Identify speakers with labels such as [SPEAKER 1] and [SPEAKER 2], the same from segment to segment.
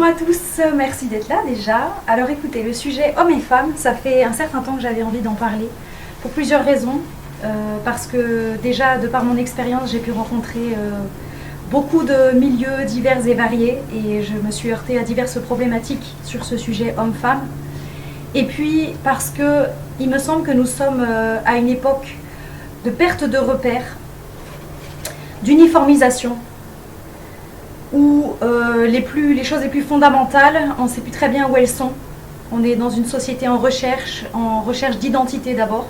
[SPEAKER 1] Bonjour à tous, merci d'être là déjà. Alors écoutez, le sujet hommes et femmes, ça fait un certain temps que j'avais envie d'en parler, pour plusieurs raisons. Parce que déjà, de par mon expérience, j'ai pu rencontrer beaucoup de milieux divers et variés, et je me suis heurtée à diverses problématiques sur ce sujet homme-femme. Et puis parce que il me semble que nous sommes à une époque de perte de repères, d'uniformisation, où les choses les plus fondamentales, on ne sait plus très bien où elles sont. On est dans une société en recherche d'identité d'abord.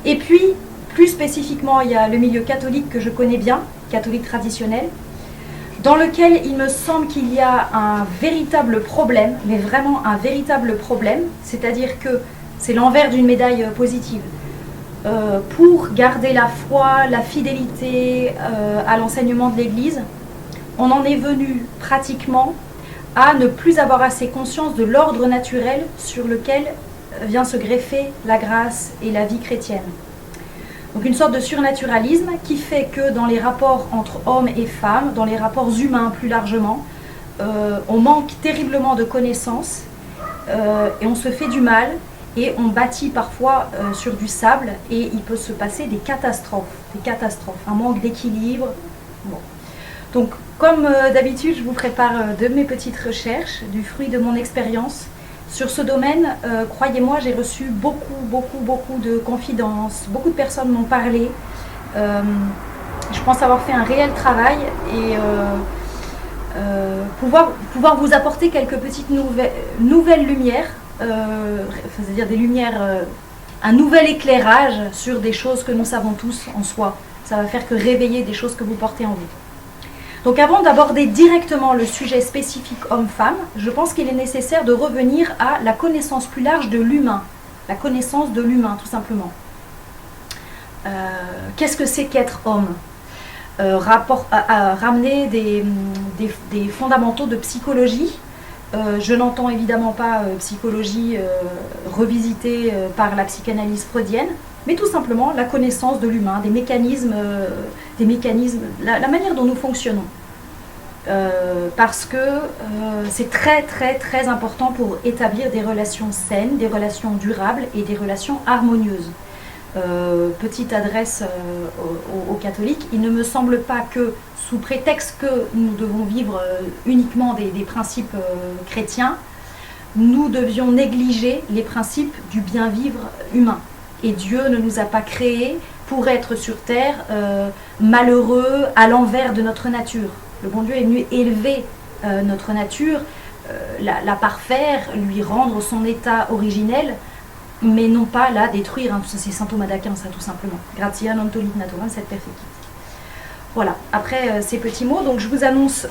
[SPEAKER 1] Et puis, plus spécifiquement, il y a le milieu catholique que je connais bien, catholique traditionnel, dans lequel il me semble qu'il y a un véritable problème, mais vraiment un véritable problème, c'est-à-dire que c'est l'envers d'une médaille positive. Pour garder la foi, la fidélité à l'enseignement de l'Église, on en est venu pratiquement à ne plus avoir assez conscience de l'ordre naturel sur lequel vient se greffer la grâce et la vie chrétienne. Donc une sorte de surnaturalisme qui fait que dans les rapports entre hommes et femmes, dans les rapports humains plus largement, on manque terriblement de connaissances et on se fait du mal et on bâtit parfois sur du sable et il peut se passer des catastrophes, un manque d'équilibre. Bon. Donc, comme d'habitude, je vous prépare de mes petites recherches, du fruit de mon expérience. Sur ce domaine, croyez-moi, j'ai reçu beaucoup de confidences, beaucoup de personnes m'ont parlé. Je pense avoir fait un réel travail et pouvoir vous apporter quelques petites nouvelles lumières, c'est-à-dire des lumières, un nouvel éclairage sur des choses que nous savons tous en soi. Ça va faire que réveiller des choses que vous portez en vous. Donc avant d'aborder directement le sujet spécifique homme-femme, je pense qu'il est nécessaire de revenir à la connaissance plus large de l'humain. La connaissance de l'humain, tout simplement. Qu'est-ce que c'est qu'être homme ? Ramener des fondamentaux de psychologie. Je n'entends évidemment pas psychologie revisitée par la psychanalyse freudienne, mais tout simplement la connaissance de l'humain, des mécanismes, la manière dont nous fonctionnons. Parce que c'est très important pour établir des relations saines, des relations durables et des relations harmonieuses. Petite adresse aux catholiques, il ne me semble pas que, sous prétexte que nous devons vivre uniquement des principes chrétiens, nous devions négliger les principes du bien-vivre humain. Et Dieu ne nous a pas créés pour être sur terre malheureux à l'envers de notre nature. Le bon Dieu est venu élever notre nature, la parfaire, lui rendre son état originel, mais non pas la détruire. Hein. C'est saint Thomas d'Aquin, ça tout simplement. Gratia non tollit naturam sed perfecit. Voilà, après ces petits mots, donc je vous annonce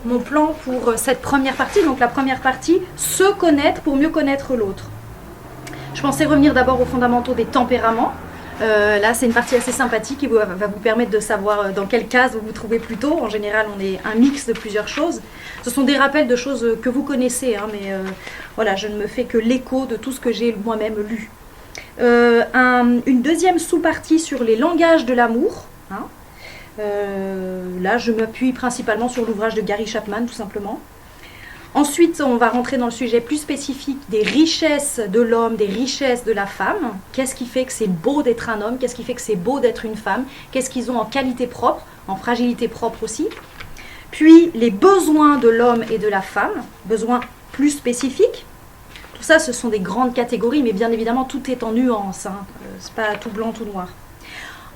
[SPEAKER 1] mon plan pour cette première partie. Donc la première partie, se connaître pour mieux connaître l'autre. Je pensais revenir d'abord aux fondamentaux des tempéraments. Là, c'est une partie assez sympathique qui va vous permettre de savoir dans quelle case vous vous trouvez plutôt. En général, on est un mix de plusieurs choses. Ce sont des rappels de choses que vous connaissez, hein, mais voilà, je ne me fais que l'écho de tout ce que j'ai moi-même lu. Une deuxième sous-partie sur les langages de l'amour. Hein. Là, je m'appuie principalement sur l'ouvrage de Gary Chapman, tout simplement. Ensuite, on va rentrer dans le sujet plus spécifique des richesses de l'homme, des richesses de la femme. Qu'est-ce qui fait que c'est beau d'être un homme? Qu'est-ce qui fait que c'est beau d'être une femme? Qu'est-ce qu'ils ont en qualité propre, en fragilité propre aussi? Puis, les besoins de l'homme et de la femme, besoins plus spécifiques. Tout ça, ce sont des grandes catégories, mais bien évidemment, tout est en nuances. Hein. C'est pas tout blanc, tout noir.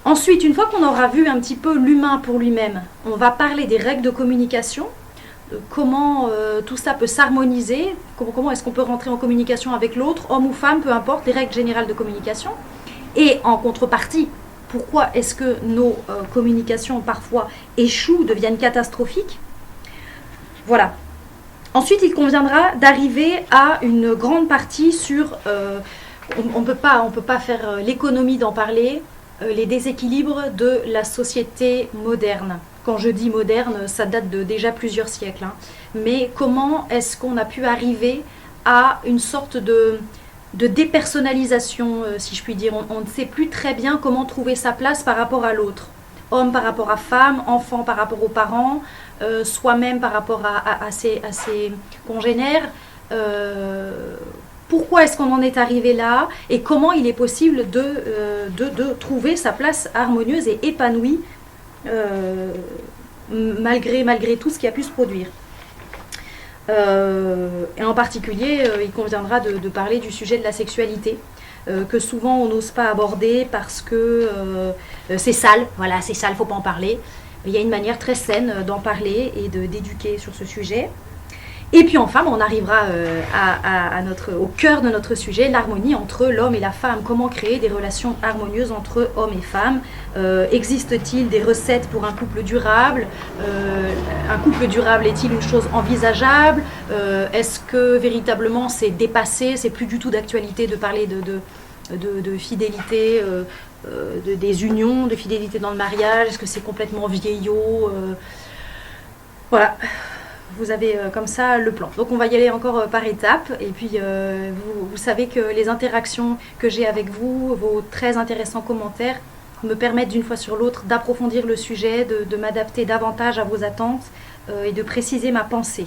[SPEAKER 1] Ensuite, une fois qu'on aura vu un petit peu l'humain pour lui-même, on va parler des règles de communication. Comment tout ça peut s'harmoniser, comment est-ce qu'on peut rentrer en communication avec l'autre, homme ou femme, peu importe, les règles générales de communication. Et en contrepartie, pourquoi est-ce que nos communications parfois échouent, deviennent catastrophiques? Voilà. Ensuite, il conviendra d'arriver à une grande partie sur... on peut pas faire l'économie d'en parler, les déséquilibres de la société moderne. Quand je dis moderne, ça date de déjà plusieurs siècles. Hein. Mais comment est-ce qu'on a pu arriver à une sorte de dépersonnalisation, si je puis dire. On ne sait plus très bien comment trouver sa place par rapport à l'autre. homme par rapport à femme, enfant par rapport aux parents, soi-même par rapport à ses congénères. Pourquoi est-ce qu'on en est arrivé là et comment il est possible de trouver sa place harmonieuse et épanouie malgré tout ce qui a pu se produire. Et en particulier, il conviendra de parler du sujet de la sexualité, que souvent on n'ose pas aborder parce que c'est sale, voilà, c'est sale, faut pas en parler. Il y a une manière très saine d'en parler et d'éduquer sur ce sujet. Et puis enfin, on arrivera au cœur de notre sujet, l'harmonie entre l'homme et la femme. Comment créer des relations harmonieuses entre hommes et femmes? Existe-t-il des recettes pour un couple durable? Un couple durable est-il une chose envisageable? Est-ce que véritablement c'est dépassé? C'est plus du tout d'actualité de parler de fidélité, des unions, de fidélité dans le mariage? Est-ce que c'est complètement vieillot? Voilà. Vous avez comme ça le plan. Donc on va y aller encore par étapes. Et puis vous savez que les interactions que j'ai avec vous, vos très intéressants commentaires, me permettent d'une fois sur l'autre d'approfondir le sujet, de m'adapter davantage à vos attentes et de préciser ma pensée.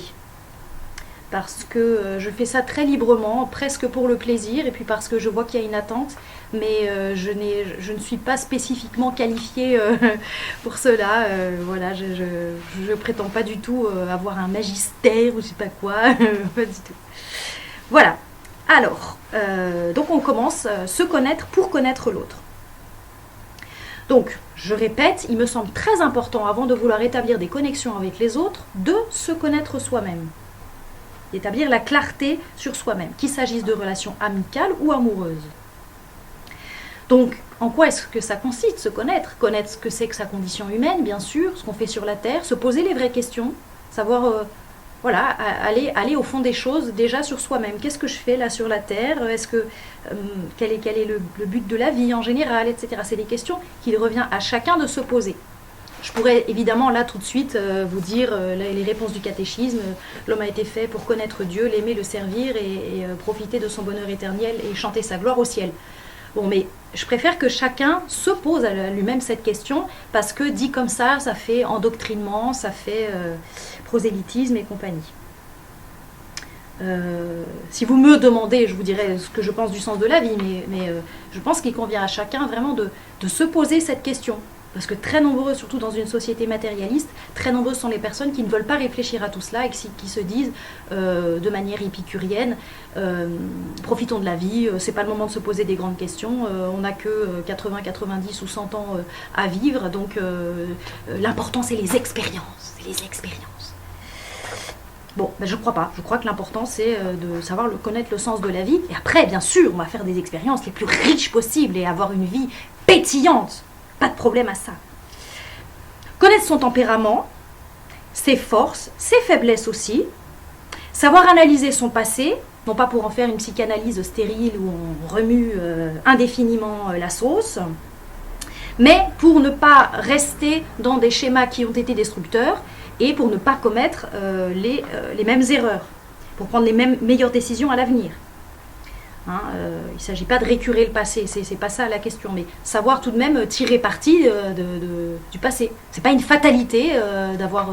[SPEAKER 1] Parce que je fais ça très librement, presque pour le plaisir, et puis parce que je vois qu'il y a une attente, mais je ne suis pas spécifiquement qualifiée pour cela. Voilà, je prétends pas du tout avoir un magistère ou je sais pas quoi, pas du tout. Voilà. Alors, donc on commence se connaître pour connaître l'autre. Donc, je répète, il me semble très important, avant de vouloir établir des connexions avec les autres, de se connaître soi-même. D'établir la clarté sur soi-même, qu'il s'agisse de relations amicales ou amoureuses. Donc, en quoi est-ce que ça consiste, se connaître? Connaître ce que c'est que sa condition humaine, bien sûr, ce qu'on fait sur la Terre, se poser les vraies questions, savoir, voilà, aller au fond des choses déjà sur soi-même. Qu'est-ce que je fais là sur la Terre? Quel est le but de la vie en général, etc. C'est des questions qu'il revient à chacun de se poser. Je pourrais évidemment là tout de suite vous dire les réponses du catéchisme. L'homme a été fait pour connaître Dieu, l'aimer, le servir et profiter de son bonheur éternel et chanter sa gloire au ciel. Bon, mais je préfère que chacun se pose à lui-même cette question parce que dit comme ça fait endoctrinement, ça fait prosélytisme et compagnie. Si vous me demandez, je vous dirai ce que je pense du sens de la vie, mais je pense qu'il convient à chacun vraiment de se poser cette question. Parce que très nombreux, surtout dans une société matérialiste, très nombreuses sont les personnes qui ne veulent pas réfléchir à tout cela et qui se disent de manière épicurienne, profitons de la vie, c'est pas le moment de se poser des grandes questions, on n'a que 80, 90 ou 100 ans à vivre, donc l'important c'est les expériences, Bon, ben je crois pas. Je crois que l'important c'est de savoir connaître le sens de la vie. Et après, bien sûr, on va faire des expériences les plus riches possibles et avoir une vie pétillante. Pas de problème à ça. Connaître son tempérament, ses forces, ses faiblesses aussi. Savoir analyser son passé, non pas pour en faire une psychanalyse stérile où on remue indéfiniment la sauce, mais pour ne pas rester dans des schémas qui ont été destructeurs et pour ne pas commettre les mêmes erreurs, pour prendre les meilleures décisions à l'avenir. Hein, il ne s'agit pas de récurer le passé, c'est pas ça la question, mais savoir tout de même tirer parti du passé. C'est pas une fatalité d'avoir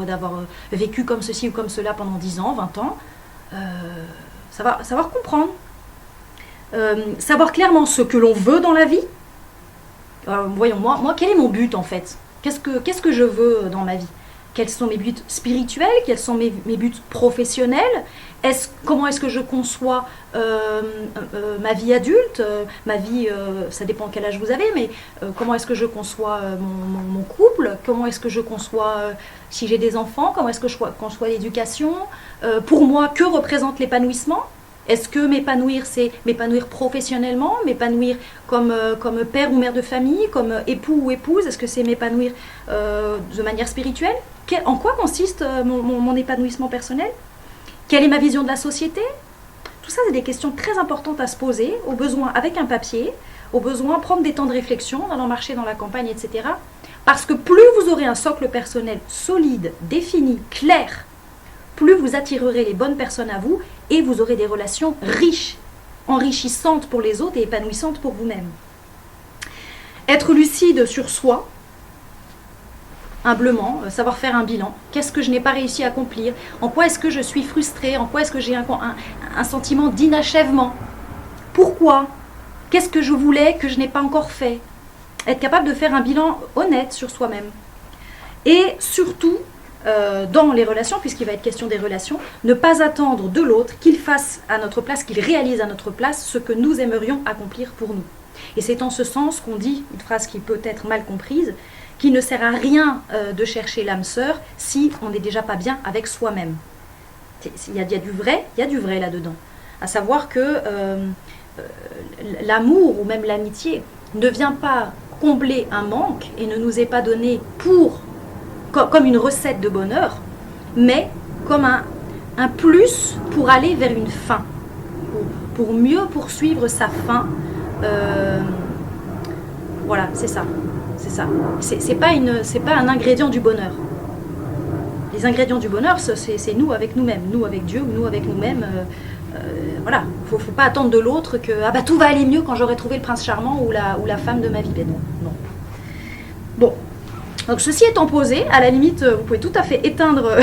[SPEAKER 1] vécu comme ceci ou comme cela pendant 10 ans, 20 ans. Savoir comprendre. Savoir clairement ce que l'on veut dans la vie. Voyons, moi, quel est mon but en fait? Qu'est-ce que je veux dans ma vie? Quels sont mes buts spirituels? Quels sont mes buts professionnels? Comment est-ce que je conçois ma vie adulte? Ma vie, ça dépend quel âge vous avez, mais comment est-ce que je conçois mon couple? Comment est-ce que je conçois, si j'ai des enfants, comment est-ce que je conçois l'éducation? Pour moi, que représente l'épanouissement? Est-ce que m'épanouir, c'est m'épanouir professionnellement, m'épanouir comme père ou mère de famille, comme époux ou épouse? Est-ce que c'est m'épanouir de manière spirituelle? En quoi consiste mon épanouissement personnel? Quelle est ma vision de la société? Tout ça, c'est des questions très importantes à se poser, au besoin avec un papier, au besoin prendre des temps de réflexion, en allant marcher dans la campagne, etc. Parce que plus vous aurez un socle personnel solide, défini, clair, plus vous attirerez les bonnes personnes à vous et vous aurez des relations riches, enrichissantes pour les autres et épanouissantes pour vous-même. Être lucide sur soi, humblement, savoir faire un bilan. Qu'est-ce que je n'ai pas réussi à accomplir? En quoi est-ce que je suis frustrée? En quoi est-ce que j'ai un sentiment d'inachèvement? Pourquoi? Qu'est-ce que je voulais que je n'ai pas encore fait? Être capable de faire un bilan honnête sur soi-même. Et surtout, dans les relations, puisqu'il va être question des relations, ne pas attendre de l'autre qu'il fasse à notre place, qu'il réalise à notre place ce que nous aimerions accomplir pour nous. Et c'est en ce sens qu'on dit, une phrase qui peut être mal comprise, qu'il ne sert à rien de chercher l'âme sœur si on n'est déjà pas bien avec soi-même. Il y a du vrai là-dedans. À savoir que l'amour ou même l'amitié ne vient pas combler un manque et ne nous est pas donné comme une recette de bonheur, mais comme un plus pour aller vers une fin, pour mieux poursuivre sa fin. Voilà, c'est ça. C'est pas un ingrédient du bonheur. Les ingrédients du bonheur, c'est nous avec nous-mêmes, nous avec Dieu, nous avec nous-mêmes. Voilà, faut pas attendre de l'autre que tout va aller mieux quand j'aurai trouvé le prince charmant ou la femme de ma vie. Mais non. Bon. Donc ceci étant posé, à la limite, vous pouvez tout à fait éteindre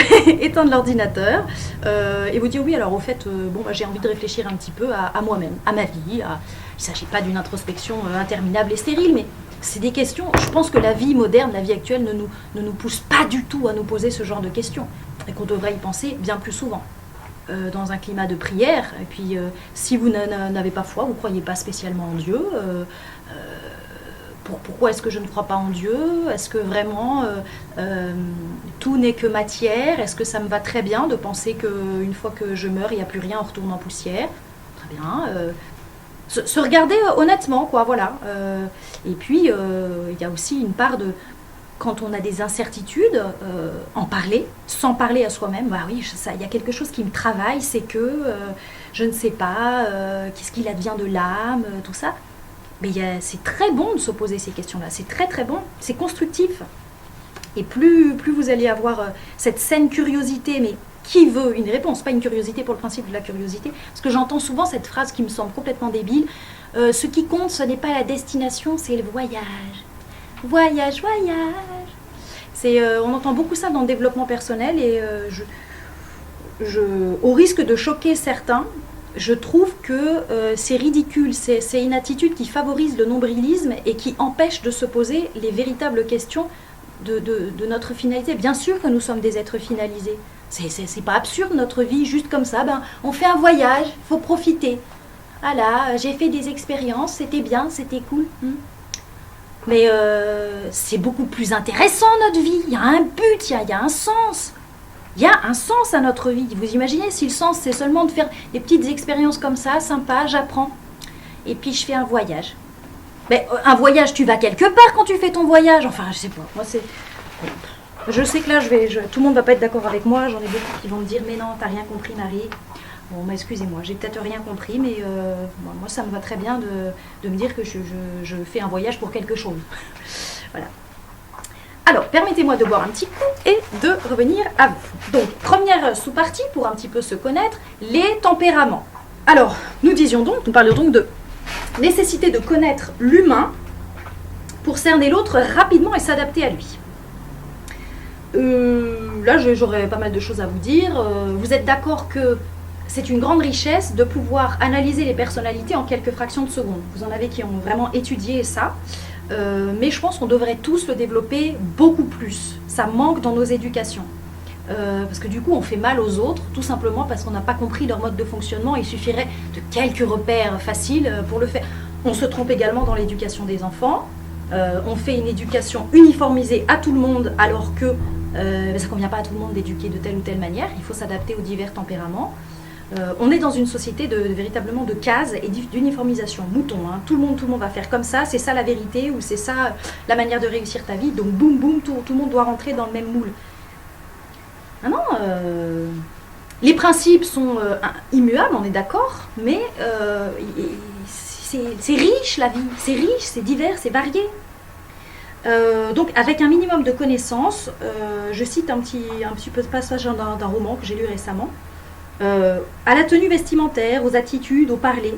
[SPEAKER 1] l'ordinateur et vous dire oui, alors au fait, j'ai envie de réfléchir un petit peu à moi-même, à ma vie. Il ne s'agit pas d'une introspection interminable et stérile, mais c'est des questions. Je pense que la vie moderne, la vie actuelle ne nous pousse pas du tout à nous poser ce genre de questions et qu'on devrait y penser bien plus souvent. Dans un climat de prière, et puis si vous n'avez pas foi, vous ne croyez pas spécialement en Dieu, pourquoi est-ce que je ne crois pas en Dieu? Est-ce que vraiment tout n'est que matière? Est-ce que ça me va très bien de penser qu'une fois que je meurs, il n'y a plus rien, on retourne en poussière? Très bien. Se regarder honnêtement, quoi, voilà. Et puis, il y a aussi une part de... Quand on a des incertitudes, en parler, sans parler à soi-même, oui, il y a quelque chose qui me travaille, c'est que je ne sais pas, qu'est-ce qu'il advient de l'âme, tout ça. Mais c'est très bon de se poser ces questions-là, c'est très très bon, c'est constructif. Et plus vous allez avoir cette saine curiosité, mais qui veut une réponse, pas une curiosité pour le principe de la curiosité, parce que j'entends souvent cette phrase qui me semble complètement débile, ce qui compte, ce n'est pas la destination, c'est le voyage. Voyage. On entend beaucoup ça dans le développement personnel et au risque de choquer certains, je trouve que c'est ridicule, c'est une attitude qui favorise le nombrilisme et qui empêche de se poser les véritables questions de notre finalité. Bien sûr que nous sommes des êtres finalisés. C'est pas absurde notre vie, juste comme ça, on fait un voyage, il faut profiter. Voilà, j'ai fait des expériences, c'était bien, c'était cool. Mais c'est beaucoup plus intéressant notre vie, il y a un but, il y a un sens. Il y a un sens à notre vie. Vous imaginez si le sens c'est seulement de faire des petites expériences comme ça, sympa, j'apprends. Et puis je fais un voyage. Mais un voyage, tu vas quelque part quand tu fais ton voyage. Enfin, je sais pas. Moi c'est... Je sais que là, tout le monde va pas être d'accord avec moi. J'en ai beaucoup qui vont me dire, mais non, t'as rien compris, Marie. Bon, excusez-moi, j'ai peut-être rien compris, mais moi ça me va très bien de me dire que je fais un voyage pour quelque chose. Voilà. Alors, permettez-moi de boire un petit coup et de revenir à vous. Donc, première sous-partie pour un petit peu se connaître, les tempéraments. Alors, nous parlions donc de nécessité de connaître l'humain pour cerner l'autre rapidement et s'adapter à lui. Là, j'aurais pas mal de choses à vous dire. Vous êtes d'accord que c'est une grande richesse de pouvoir analyser les personnalités en quelques fractions de secondes. Vous en avez qui ont vraiment étudié ça. Mais je pense qu'on devrait tous le développer beaucoup plus. Ça manque dans nos éducations. Parce que du coup, on fait mal aux autres, tout simplement parce qu'on n'a pas compris leur mode de fonctionnement. Il suffirait de quelques repères faciles pour le faire. On se trompe également dans l'éducation des enfants. On fait une éducation uniformisée à tout le monde, alors que ça ne convient pas à tout le monde d'éduquer de telle ou telle manière. Il faut s'adapter aux divers tempéraments. On est dans une société véritablement de cases et d'uniformisation, mouton. Hein. Tout le monde va faire comme ça, c'est ça la vérité ou c'est ça la manière de réussir ta vie. Donc boum, boum, tout le monde doit rentrer dans le même moule. Ah non, les principes sont immuables, on est d'accord, mais c'est riche la vie, c'est riche, c'est divers, c'est varié. Donc avec un minimum de connaissances, je cite un petit peu de passage d'un roman que j'ai lu récemment. À la tenue vestimentaire, aux attitudes, au parler.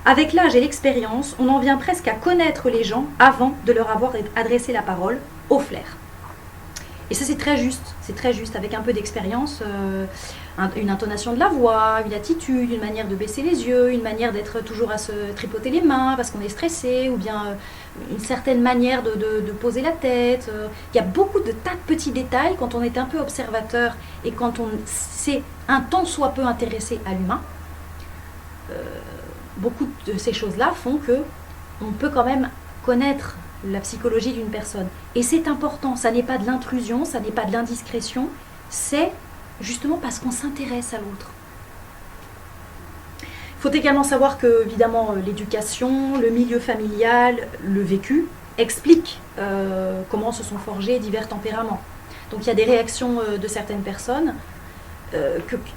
[SPEAKER 1] Avec l'âge et l'expérience, on en vient presque à connaître les gens avant de leur avoir adressé la parole, au flair. Et ça c'est très juste, avec un peu d'expérience, une intonation de la voix, une attitude, une manière de baisser les yeux, une manière d'être toujours à se tripoter les mains parce qu'on est stressé, ou bien une certaine manière de poser la tête. Il y a beaucoup de tas de petits détails quand on est un peu observateur et quand on s'est un tant soit peu intéressé à l'humain. Beaucoup de ces choses-là font que on peut quand même connaître la psychologie d'une personne. Et c'est important, ça n'est pas de l'intrusion, ça n'est pas de l'indiscrétion, c'est justement parce qu'on s'intéresse à l'autre. Il faut également savoir que, évidemment, l'éducation, le milieu familial, le vécu expliquent comment se sont forgés divers tempéraments. Donc il y a des réactions de certaines personnes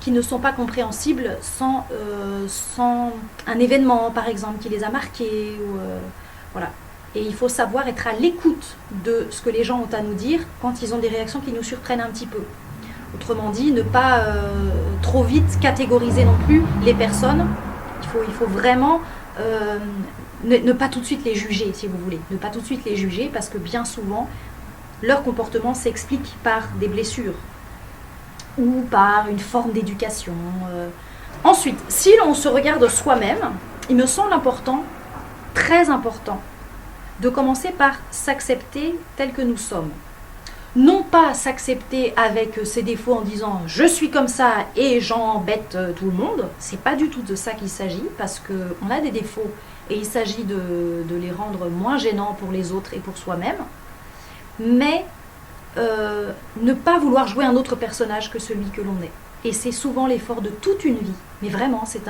[SPEAKER 1] qui ne sont pas compréhensibles sans un événement, par exemple, qui les a marqués. Voilà. Et il faut savoir être à l'écoute de ce que les gens ont à nous dire quand ils ont des réactions qui nous surprennent un petit peu. Autrement dit, ne pas trop vite catégoriser non plus les personnes. Il faut vraiment ne pas tout de suite les juger, si vous voulez. Ne pas tout de suite les juger parce que bien souvent, leur comportement s'explique par des blessures ou par une forme d'éducation. Ensuite, si l'on se regarde soi-même, il me semble important, très important, de commencer par s'accepter tel que nous sommes. Non pas s'accepter avec ses défauts en disant je suis comme ça et j'embête tout le monde. C'est pas du tout de ça qu'il s'agit parce qu'on a des défauts et il s'agit de les rendre moins gênants pour les autres et pour soi-même. Mais ne pas vouloir jouer un autre personnage que celui que l'on est. Et c'est souvent l'effort de toute une vie. Mais vraiment, c'est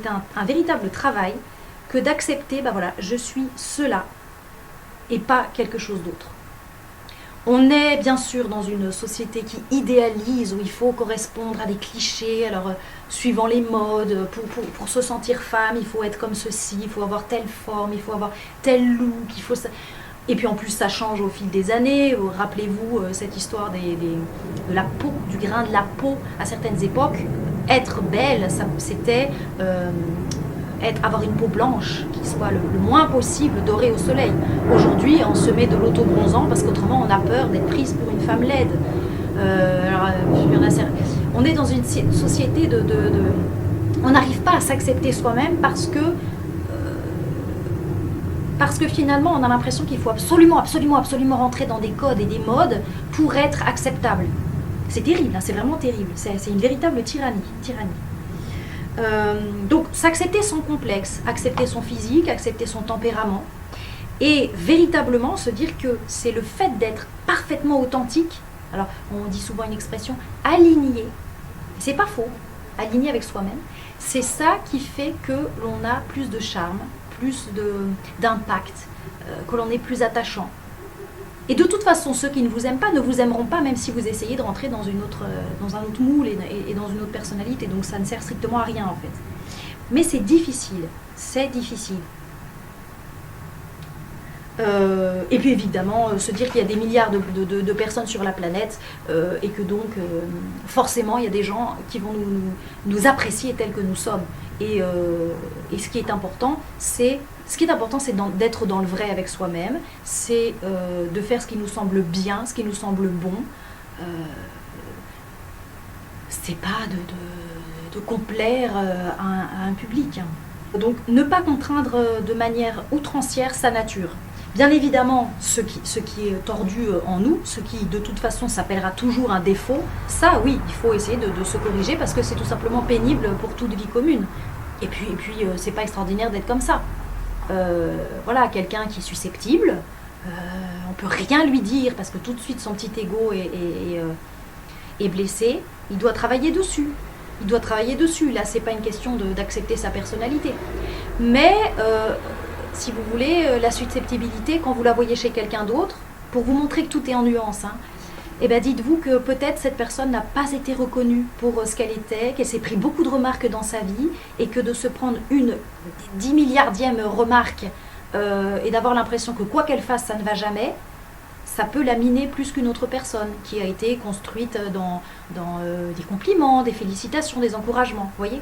[SPEAKER 1] un véritable travail que d'accepter, voilà, je suis cela et pas quelque chose d'autre. On est bien sûr dans une société qui idéalise, où il faut correspondre à des clichés, alors suivant les modes, pour se sentir femme, il faut être comme ceci, il faut avoir telle forme, il faut avoir tel look, il faut... Et puis en plus ça change au fil des années. Rappelez-vous cette histoire de la peau, du grain de la peau à certaines époques. Être belle, c'était... avoir une peau blanche qui soit le moins possible dorée au soleil. Aujourd'hui, on se met de l'auto-bronzant parce qu'autrement, on a peur d'être prise pour une femme laide. On est dans une société on n'arrive pas à s'accepter soi-même parce que finalement, on a l'impression qu'il faut absolument rentrer dans des codes et des modes pour être acceptable. C'est terrible, hein, c'est vraiment terrible. C'est une véritable tyrannie. Donc s'accepter son complexe, accepter son physique, accepter son tempérament et véritablement se dire que c'est le fait d'être parfaitement authentique. Alors on dit souvent une expression aligné, c'est pas faux, aligné avec soi-même, c'est ça qui fait que l'on a plus de charme, plus d'impact, que l'on est plus attachant. Et de toute façon, ceux qui ne vous aiment pas ne vous aimeront pas, même si vous essayez de rentrer dans un autre moule et dans une autre personnalité. Donc ça ne sert strictement à rien en fait. Mais c'est difficile, et puis évidemment, se dire qu'il y a des milliards de personnes sur la planète et que donc forcément il y a des gens qui vont nous apprécier tels que nous sommes. Et ce qui est important, c'est d'être dans le vrai avec soi-même, c'est de faire ce qui nous semble bien, ce qui nous semble bon. C'est pas de complaire à un public. Donc ne pas contraindre de manière outrancière sa nature. Bien évidemment, ce qui est tordu en nous, ce qui de toute façon s'appellera toujours un défaut, ça oui, il faut essayer de se corriger parce que c'est tout simplement pénible pour toute vie commune. Et puis c'est pas extraordinaire d'être comme ça. Voilà, quelqu'un qui est susceptible, on peut rien lui dire parce que tout de suite son petit ego est blessé. Il doit travailler dessus. Là, c'est pas une question d'accepter sa personnalité. Mais si vous voulez, la susceptibilité, quand vous la voyez chez quelqu'un d'autre, pour vous montrer que tout est en nuance, eh bien dites-vous que peut-être cette personne n'a pas été reconnue pour ce qu'elle était, qu'elle s'est pris beaucoup de remarques dans sa vie, et que de se prendre une 10 milliardième remarque et d'avoir l'impression que quoi qu'elle fasse, ça ne va jamais, ça peut la miner plus qu'une autre personne qui a été construite dans des compliments, des félicitations, des encouragements, vous voyez ?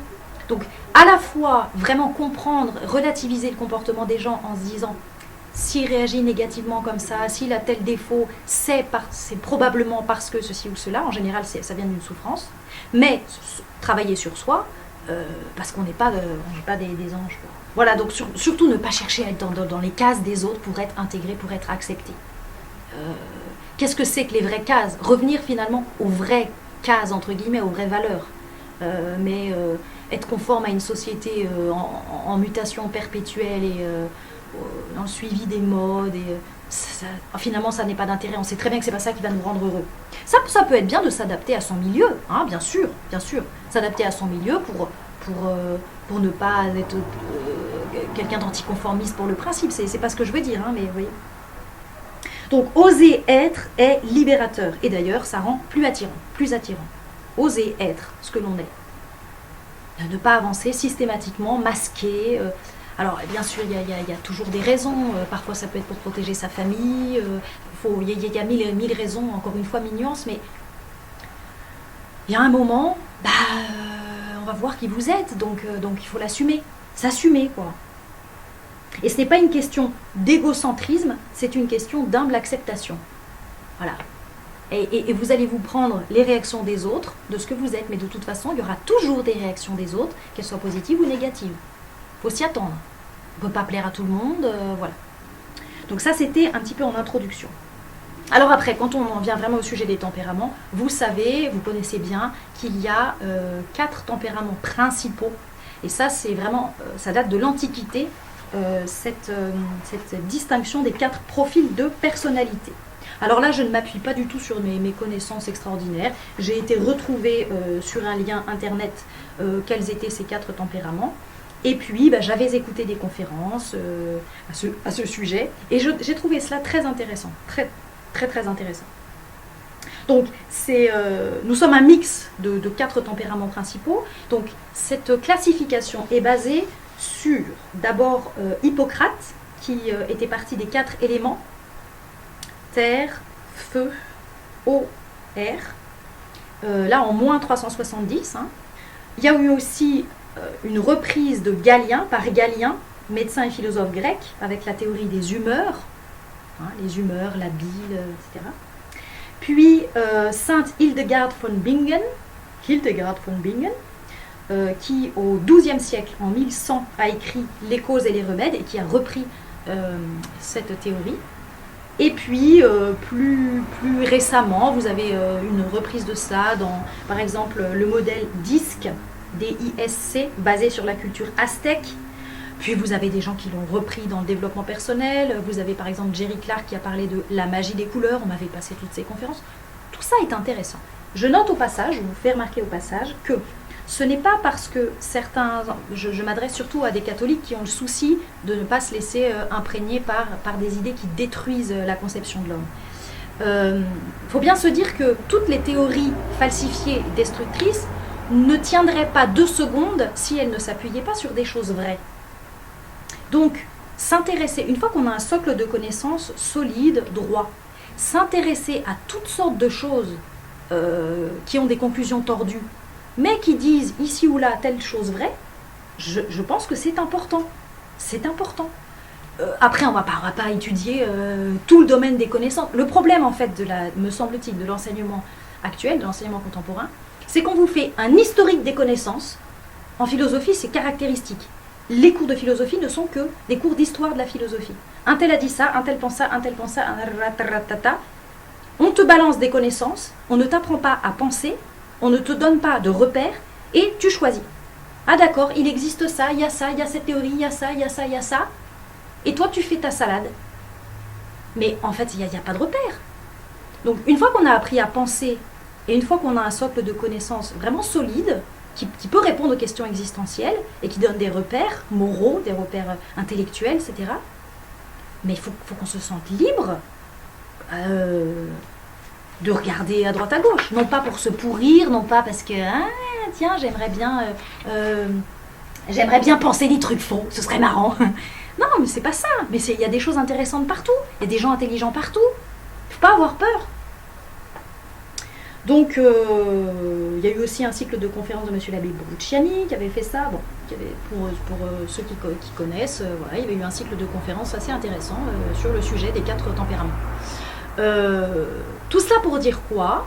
[SPEAKER 1] Donc, à la fois, vraiment comprendre, relativiser le comportement des gens en se disant « s'il réagit négativement comme ça, s'il a tel défaut, c'est probablement parce que ceci ou cela. En général, ça vient d'une souffrance. Mais travailler sur soi, parce qu'on n'est pas, des anges. Voilà, donc surtout ne pas chercher à être dans les cases des autres pour être intégré, pour être accepté. Qu'est-ce que c'est que les vraies cases? Revenir finalement aux vraies cases, entre guillemets, aux vraies valeurs. Mais être conforme à une société en mutation perpétuelle et dans le suivi des modes. Finalement, ça n'est pas d'intérêt. On sait très bien que c'est pas ça qui va nous rendre heureux. Ça peut être bien de s'adapter à son milieu, hein, bien sûr. S'adapter à son milieu pour ne pas être quelqu'un d'anticonformiste pour le principe. C'est pas ce que je veux dire, hein, mais vous voyez. Donc, oser être est libérateur. Et d'ailleurs, ça rend plus attirant. Oser être ce que l'on est. Ne pas avancer systématiquement, masqué. Alors, bien sûr, il y a toujours des raisons. Parfois, ça peut être pour protéger sa famille. Il y a mille raisons, encore une fois, mille nuances. Mais il y a un moment, on va voir qui vous êtes. Donc il faut l'assumer. S'assumer, quoi. Et ce n'est pas une question d'égocentrisme, c'est une question d'humble acceptation. Voilà. Et vous allez vous prendre les réactions des autres, de ce que vous êtes, mais de toute façon, il y aura toujours des réactions des autres, qu'elles soient positives ou négatives. Il faut s'y attendre. On ne peut pas plaire à tout le monde, voilà. Donc ça, c'était un petit peu en introduction. Alors après, quand on en vient vraiment au sujet des tempéraments, vous savez, vous connaissez bien qu'il y a 4 tempéraments principaux. Et ça, c'est vraiment, ça date de l'Antiquité, cette distinction des 4 profils de personnalité. Alors là, je ne m'appuie pas du tout sur mes connaissances extraordinaires. J'ai été retrouvée sur un lien internet quels étaient ces 4 tempéraments. Et puis, j'avais écouté des conférences à ce sujet. Et j'ai trouvé cela très intéressant. Très intéressant. Donc, nous sommes un mix de 4 tempéraments principaux. Donc, cette classification est basée sur, d'abord, Hippocrate, qui était parti des 4 éléments. Terre, feu, eau, air. Là, en moins 370. Hein. Il y a eu aussi une reprise de Galien, par Galien, médecin et philosophe grec, avec la théorie des humeurs. Hein, les humeurs, la bile, etc. Puis, Sainte Hildegard von Bingen, qui au XIIe siècle, en 1100, a écrit Les causes et les remèdes, et qui a repris cette théorie. Et puis, plus récemment, vous avez une reprise de ça dans, par exemple, le modèle DISC, DISC, basé sur la culture aztèque. Puis, vous avez des gens qui l'ont repris dans le développement personnel. Vous avez, par exemple, Jerry Clark qui a parlé de la magie des couleurs. On m'avait passé toutes ces conférences. Tout ça est intéressant. Je note au passage, je vous fais remarquer au passage, que ce n'est pas parce que certains... Je m'adresse surtout à des catholiques qui ont le souci de ne pas se laisser imprégner par des idées qui détruisent la conception de l'homme. Il faut bien se dire que toutes les théories falsifiées, destructrices, ne tiendraient pas 2 secondes si elles ne s'appuyaient pas sur des choses vraies. Donc, s'intéresser, une fois qu'on a un socle de connaissances solide, droit, s'intéresser à toutes sortes de choses qui ont des conclusions tordues, mais qui disent ici ou là telle chose vraie, je pense que c'est important. C'est important. Après, on va pas étudier tout le domaine des connaissances. Le problème, en fait, me semble-t-il, de l'enseignement actuel, de l'enseignement contemporain, c'est qu'on vous fait un historique des connaissances. En philosophie, c'est caractéristique. Les cours de philosophie ne sont que des cours d'histoire de la philosophie. Un tel a dit ça, un tel pense ça, un tel pense ça, on te balance des connaissances, on ne t'apprend pas à penser, on ne te donne pas de repères, et tu choisis. Ah d'accord, il existe ça, il y a cette théorie, il y a ça, il y a ça, il y a ça. Et toi, tu fais ta salade. Mais en fait, il n'y a pas de repères. Donc, une fois qu'on a appris à penser, et une fois qu'on a un socle de connaissances vraiment solide, qui peut répondre aux questions existentielles, et qui donne des repères moraux, des repères intellectuels, etc. Mais il faut qu'on se sente libre de regarder à droite à gauche. Non pas pour se pourrir, non pas parce que, tiens, j'aimerais bien penser des trucs faux, ce serait marrant. Non, mais c'est pas ça. Mais il y a des choses intéressantes partout. Il y a des gens intelligents partout. Il ne faut pas avoir peur. Donc, il y a eu aussi un cycle de conférences de Monsieur l'abbé Bruciani qui avait fait ça. Bon, pour ceux qui connaissent, voilà, il y avait eu un cycle de conférences assez intéressant sur le sujet des 4 tempéraments. Tout cela pour dire quoi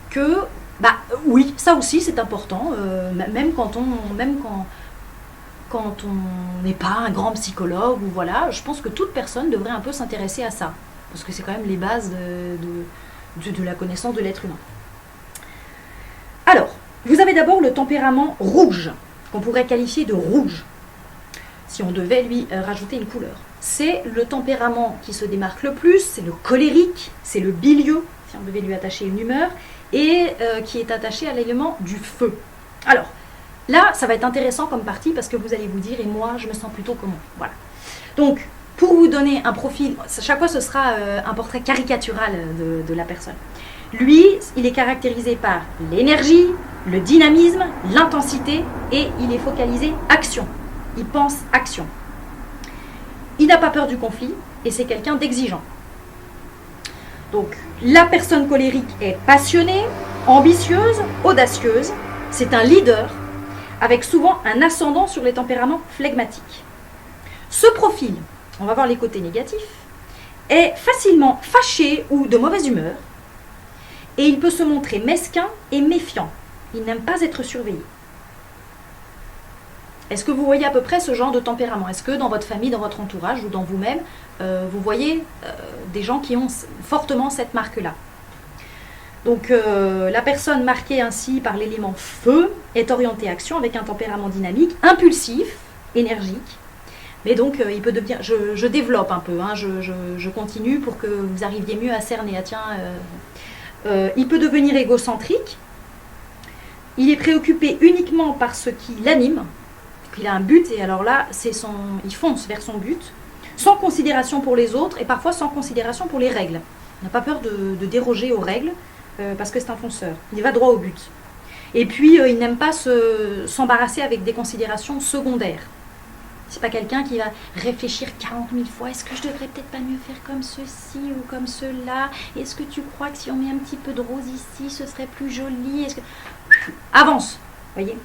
[SPEAKER 1] que, oui, ça aussi c'est important, même quand on n'est pas un grand psychologue, ou voilà, je pense que toute personne devrait un peu s'intéresser à ça, parce que c'est quand même les bases de la connaissance de l'être humain. Alors, vous avez d'abord le tempérament rouge, qu'on pourrait qualifier de rouge, si on devait lui rajouter une couleur. C'est le tempérament qui se démarque le plus, c'est le colérique, c'est le bilieux, si on devait lui attacher une humeur, et qui est attaché à l'élément du feu. Alors, là, ça va être intéressant comme partie, parce que vous allez vous dire, et moi, je me sens plutôt comment. Voilà. Donc, pour vous donner un profil, chaque fois ce sera un portrait caricatural de la personne. Lui, il est caractérisé par l'énergie, le dynamisme, l'intensité, et il est focalisé action. Il pense action. Il n'a pas peur du conflit, et c'est quelqu'un d'exigeant. Donc, la personne colérique est passionnée, ambitieuse, audacieuse. C'est un leader, avec souvent un ascendant sur les tempéraments flegmatiques. Ce profil, on va voir les côtés négatifs, est facilement fâché ou de mauvaise humeur, et il peut se montrer mesquin et méfiant. Il n'aime pas être surveillé. Est-ce que vous voyez à peu près ce genre de tempérament? Est-ce que dans votre famille, dans votre entourage ou dans vous-même, vous voyez des gens qui ont fortement cette marque-là? Donc la personne marquée ainsi par l'élément feu est orientée action avec un tempérament dynamique, impulsif, énergique. Mais donc il peut devenir, je développe un peu, hein, je continue pour que vous arriviez mieux à cerner. Il peut devenir égocentrique. Il est préoccupé uniquement par ce qui l'anime. Il a un but, et alors là, il fonce vers son but, sans considération pour les autres, et parfois sans considération pour les règles. Il n'a pas peur de déroger aux règles, parce que c'est un fonceur. Il va droit au but. Et puis, il n'aime pas s'embarrasser avec des considérations secondaires. C'est pas quelqu'un qui va réfléchir 40 000 fois. Est-ce que je devrais peut-être pas mieux faire comme ceci ou comme cela? Est-ce que tu crois que si on met un petit peu de rose ici, ce serait plus joli? Avance, voyez.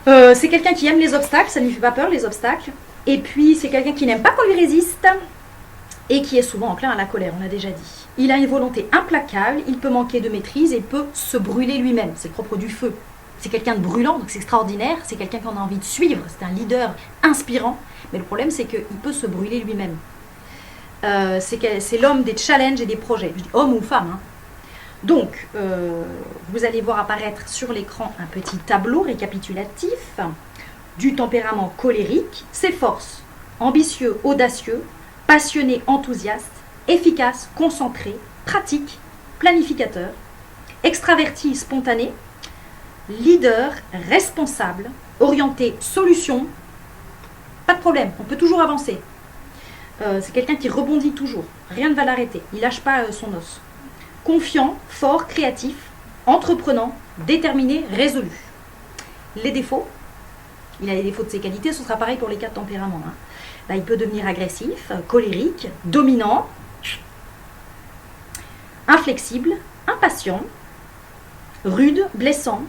[SPEAKER 1] C'est quelqu'un qui aime les obstacles, ça ne lui fait pas peur les obstacles. Et puis c'est quelqu'un qui n'aime pas qu'on lui résiste et qui est souvent enclin à la colère, on l'a déjà dit. Il a une volonté implacable, il peut manquer de maîtrise et peut se brûler lui-même, c'est le propre du feu. C'est quelqu'un de brûlant, donc c'est extraordinaire, c'est quelqu'un qu'on a envie de suivre, c'est un leader inspirant, mais le problème c'est qu'il peut se brûler lui-même. C'est l'homme des challenges et des projets, je dis homme ou femme, hein. Donc, vous allez voir apparaître sur l'écran un petit tableau récapitulatif du tempérament colérique, ses forces: ambitieux, audacieux, passionné, enthousiaste, efficace, concentré, pratique, planificateur, extraverti, spontané, leader, responsable, orienté, solution. Pas de problème, on peut toujours avancer. C'est quelqu'un qui rebondit toujours, rien ne va l'arrêter, il lâche pas son os. Confiant, fort, créatif, entreprenant, déterminé, résolu. Les défauts, il a les défauts de ses qualités, ce sera pareil pour les 4 tempéraments. Hein. Là, il peut devenir agressif, colérique, dominant, inflexible, impatient, rude, blessant.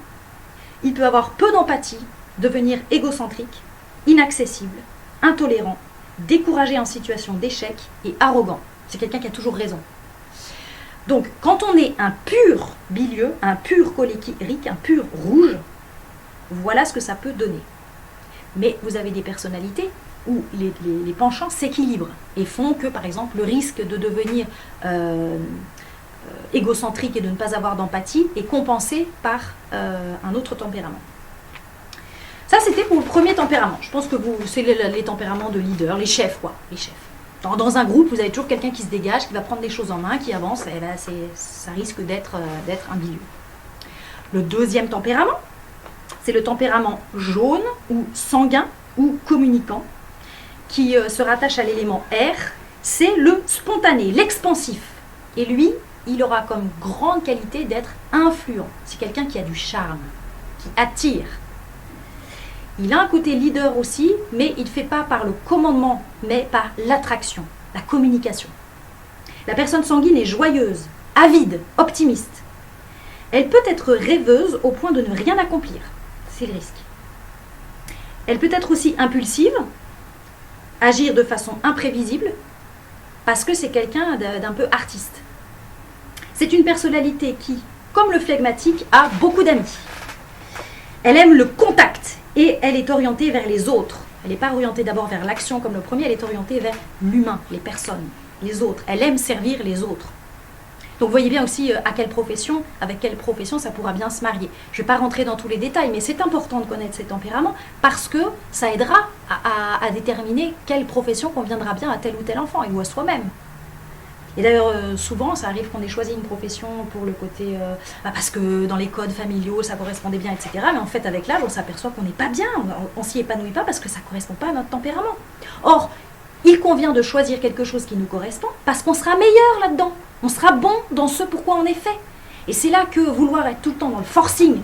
[SPEAKER 1] Il peut avoir peu d'empathie, devenir égocentrique, inaccessible, intolérant, découragé en situation d'échec et arrogant. C'est quelqu'un qui a toujours raison. Donc, quand on est un pur bilieux, un pur colérique, un pur rouge, voilà ce que ça peut donner. Mais vous avez des personnalités où les penchants s'équilibrent et font que, par exemple, le risque de devenir égocentrique et de ne pas avoir d'empathie est compensé par un autre tempérament. Ça, c'était pour le premier tempérament. Je pense que c'est les tempéraments de leader, les chefs, quoi, les chefs. Dans un groupe, vous avez toujours quelqu'un qui se dégage, qui va prendre les choses en main, qui avance, et là, ça risque d'être un bilieux. Le deuxième tempérament, c'est le tempérament jaune ou sanguin ou communicant, qui se rattache à l'élément R. C'est le spontané, l'expansif. Et lui, il aura comme grande qualité d'être influent. C'est quelqu'un qui a du charme, qui attire. Il a un côté leader aussi, mais il ne fait pas par le commandement, mais par l'attraction, la communication. La personne sanguine est joyeuse, avide, optimiste. Elle peut être rêveuse au point de ne rien accomplir. C'est le risque. Elle peut être aussi impulsive, agir de façon imprévisible, parce que c'est quelqu'un d'un peu artiste. C'est une personnalité qui, comme le flegmatique, a beaucoup d'amis. Elle aime le contact et elle est orientée vers les autres. Elle n'est pas orientée d'abord vers l'action comme le premier, elle est orientée vers l'humain, les personnes, les autres. Elle aime servir les autres. Donc vous voyez bien aussi avec quelle profession ça pourra bien se marier. Je ne vais pas rentrer dans tous les détails, mais c'est important de connaître ces tempéraments parce que ça aidera à déterminer quelle profession conviendra bien à tel ou tel enfant ou à soi-même. Et d'ailleurs, souvent, ça arrive qu'on ait choisi une profession pour le côté... parce que dans les codes familiaux, ça correspondait bien, etc. Mais en fait, avec l'âge, on s'aperçoit qu'on n'est pas bien, on s'y épanouit pas parce que ça ne correspond pas à notre tempérament. Or, il convient de choisir quelque chose qui nous correspond parce qu'on sera meilleur là-dedans. On sera bon dans ce pourquoi on est fait. Et c'est là que vouloir être tout le temps dans le forcing,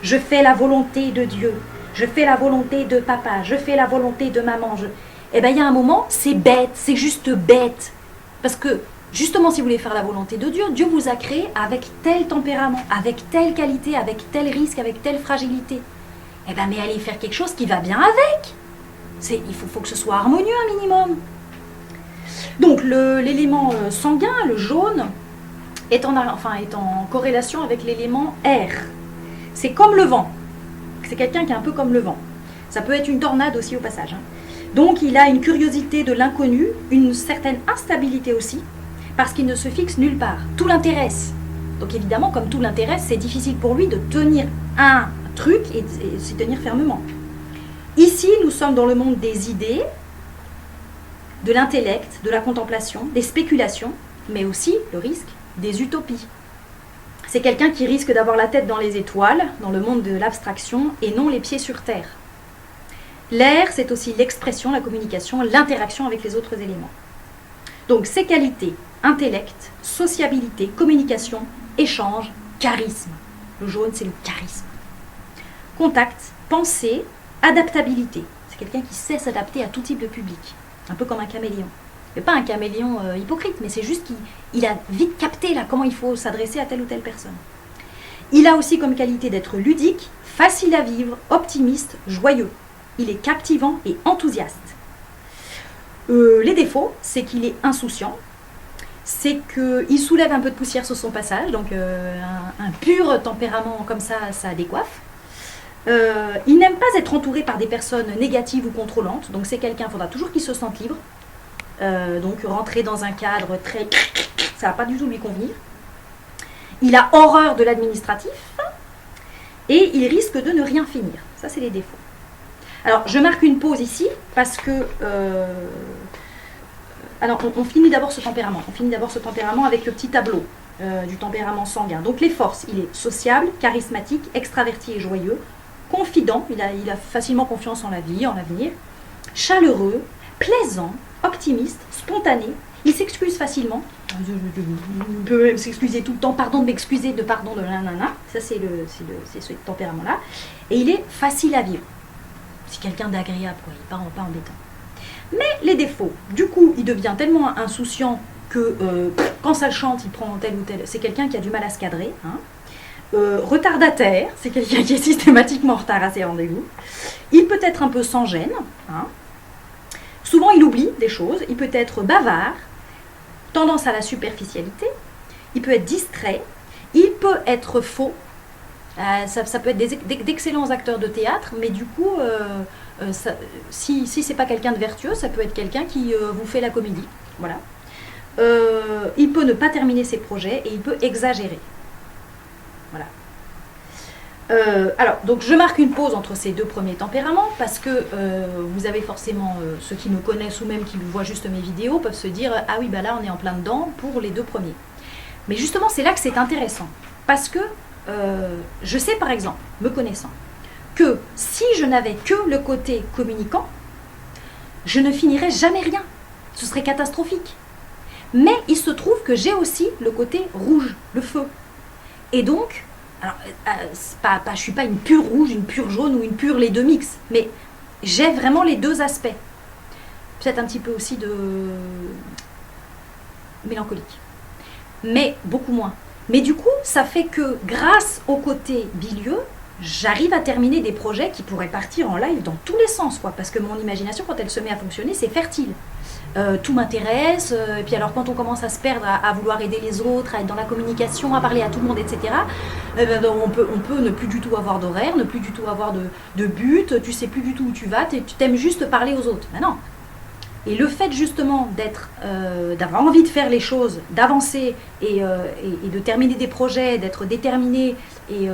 [SPEAKER 1] je fais la volonté de Dieu, je fais la volonté de papa, je fais la volonté de maman. Eh bien, il y a un moment, c'est bête, c'est juste bête. Parce que, justement, si vous voulez faire la volonté de Dieu, Dieu vous a créé avec tel tempérament, avec telle qualité, avec tel risque, avec telle fragilité. Eh bien, mais allez faire quelque chose qui va bien avec. Il faut que ce soit harmonieux un minimum. Donc l'élément sanguin, le jaune, est en corrélation avec l'élément air. C'est comme le vent. C'est quelqu'un qui est un peu comme le vent. Ça peut être une tornade aussi au passage. Donc il a une curiosité de l'inconnu, une certaine instabilité aussi, parce qu'il ne se fixe nulle part. Tout l'intéresse. Donc évidemment, comme tout l'intéresse, c'est difficile pour lui de tenir un truc et s'y tenir fermement. Ici, nous sommes dans le monde des idées, de l'intellect, de la contemplation, des spéculations, mais aussi, le risque, des utopies. C'est quelqu'un qui risque d'avoir la tête dans les étoiles, dans le monde de l'abstraction, et non les pieds sur terre. L'air, c'est aussi l'expression, la communication, l'interaction avec les autres éléments. Donc, ces qualités, intellect, sociabilité, communication, échange, charisme. Le jaune, c'est le charisme. Contact, pensée, adaptabilité. C'est quelqu'un qui sait s'adapter à tout type de public. Un peu comme un caméléon. Mais pas un caméléon hypocrite, mais c'est juste qu'il a vite capté là, comment il faut s'adresser à telle ou telle personne. Il a aussi comme qualité d'être ludique, facile à vivre, optimiste, joyeux. Il est captivant et enthousiaste. Les défauts, c'est qu'il est insouciant, c'est qu'il soulève un peu de poussière sur son passage, donc un pur tempérament comme ça décoiffe. Il n'aime pas être entouré par des personnes négatives ou contrôlantes, donc c'est quelqu'un, il faudra toujours qu'il se sente libre. Donc rentrer dans un cadre très... ça ne va pas du tout lui convenir. Il a horreur de l'administratif et il risque de ne rien finir. Ça, c'est les défauts. Alors, je marque une pause ici parce que... alors, on finit d'abord ce tempérament. On finit d'abord ce tempérament avec le petit tableau du tempérament sanguin. Donc, les forces, il est sociable, charismatique, extraverti et joyeux, confident, il a facilement confiance en la vie, en l'avenir, chaleureux, plaisant, optimiste, spontané, il s'excuse facilement, il peut même s'excuser tout le temps, pardon de m'excuser, pardon de nanana, ça c'est ce tempérament-là, et il est facile à vivre. C'est quelqu'un d'agréable, quoi, il n'est pas embêtant. Mais les défauts, du coup, il devient tellement insouciant que quand ça le chante, il prend tel ou tel, c'est quelqu'un qui a du mal à se cadrer, hein. Retardataire, c'est quelqu'un qui est systématiquement en retard à ses rendez-vous. Il peut être un peu sans gêne, hein. Souvent il oublie des choses, il peut être bavard, tendance à la superficialité, il peut être distrait, il peut être faux, ça peut être d'excellents acteurs de théâtre, mais du coup, si c'est pas quelqu'un de vertueux, ça peut être quelqu'un qui vous fait la comédie, voilà. Il peut ne pas terminer ses projets et il peut exagérer. Voilà. Alors, donc je marque une pause entre ces deux premiers tempéraments parce que vous avez forcément ceux qui me connaissent ou même qui voient juste mes vidéos peuvent se dire ah oui, bah là on est en plein dedans pour les deux premiers. Mais justement, c'est là que c'est intéressant parce que je sais par exemple, me connaissant, que si je n'avais que le côté communicant, je ne finirais jamais rien. Ce serait catastrophique. Mais il se trouve que j'ai aussi le côté rouge, le feu. Et donc, alors, je ne suis pas une pure rouge, une pure jaune ou une pure les deux mix, mais j'ai vraiment les deux aspects. Peut-être un petit peu aussi de mélancolique. mais beaucoup moins. Mais du coup, ça fait que grâce au côté bilieux, j'arrive à terminer des projets qui pourraient partir en live dans tous les sens, quoi, parce que mon imagination, quand elle se met à fonctionner, c'est fertile. Tout m'intéresse, et puis alors quand on commence à se perdre, à vouloir aider les autres, à être dans la communication, à parler à tout le monde, etc., on peut ne plus du tout avoir d'horaire, ne plus du tout avoir de but, tu sais plus du tout où tu vas, tu t'aimes juste parler aux autres. Ben non. Et le fait justement d'avoir envie de faire les choses, d'avancer et de terminer des projets, d'être déterminé et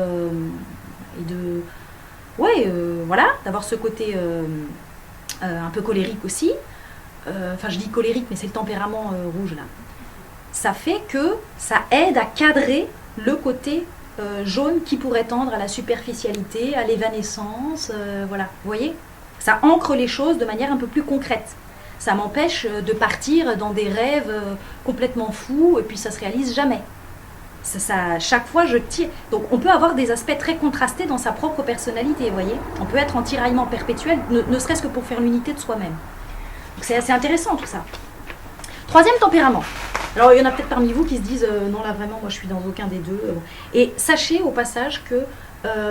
[SPEAKER 1] de... Ouais, voilà, d'avoir ce côté un peu colérique aussi. Enfin, je dis colérique, mais c'est le tempérament rouge là. Ça fait que ça aide à cadrer le côté jaune qui pourrait tendre à la superficialité, à l'évanescence, voilà. Vous voyez, ça ancre les choses de manière un peu plus concrète. Ça m'empêche de partir dans des rêves complètement fous et puis ça se réalise jamais. Chaque fois, je tire. Donc, on peut avoir des aspects très contrastés dans sa propre personnalité, vous voyez. On peut être en tiraillement perpétuel, ne serait-ce que pour faire l'unité de soi-même. Donc c'est assez intéressant tout ça. Troisième tempérament. Alors il y en a peut-être parmi vous qui se disent non là vraiment moi je suis dans aucun des deux. Et sachez au passage que